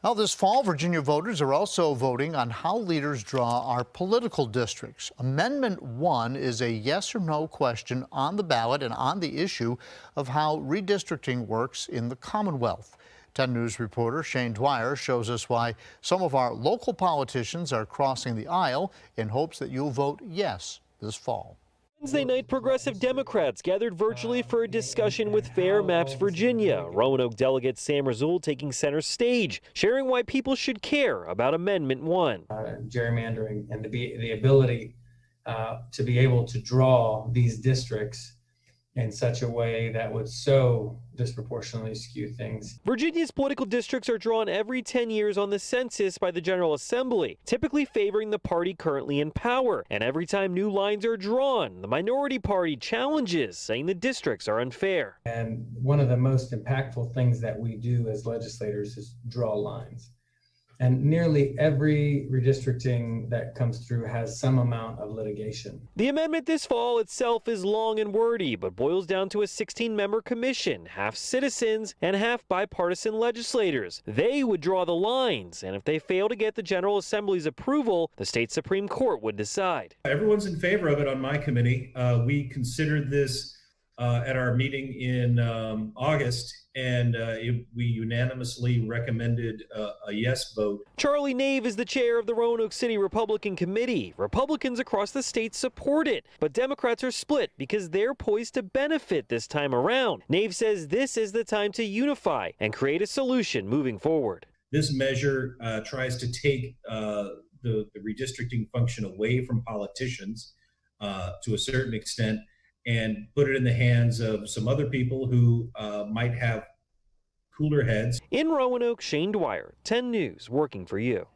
Well, this fall, Virginia voters are also voting on how leaders draw our political districts. Amendment 1 is a yes or no question on the ballot and on the issue of how redistricting works in the Commonwealth. 10 News reporter Shane Dwyer shows us why some of our local politicians are crossing the aisle in hopes that you'll vote yes this fall. Wednesday night, progressive Democrats gathered virtually for a discussion with Fair Maps Virginia. Roanoke delegate Sam Razul taking center stage, sharing why people should care about Amendment 1. Gerrymandering and the ability to be able to draw these districts in such a way that would so disproportionately skew things. Virginia's political districts are drawn every 10 years on the census by the General Assembly, typically favoring the party currently in power. And every time new lines are drawn, the minority party challenges, saying the districts are unfair. And one of the most impactful things that we do as legislators is draw lines. And nearly every redistricting that comes through has some amount of litigation. The amendment this fall itself is long and wordy, but boils down to a 16-member commission, half citizens and half bipartisan legislators. They would draw the lines, and if they fail to get the General Assembly's approval, the state Supreme Court would decide. Everyone's in favor of it on my committee. We considered this at our meeting in August, and we unanimously recommended a yes vote. Charlie Nave is the chair of the Roanoke City Republican Committee. Republicans across the state support it, but Democrats are split because they're poised to benefit this time around. Nave says this is the time to unify and create a solution moving forward. This measure tries to take the redistricting function away from politicians to a certain extent and put it in the hands of some other people who might have cooler heads. In Roanoke, Shane Dwyer, 10 News, working for you.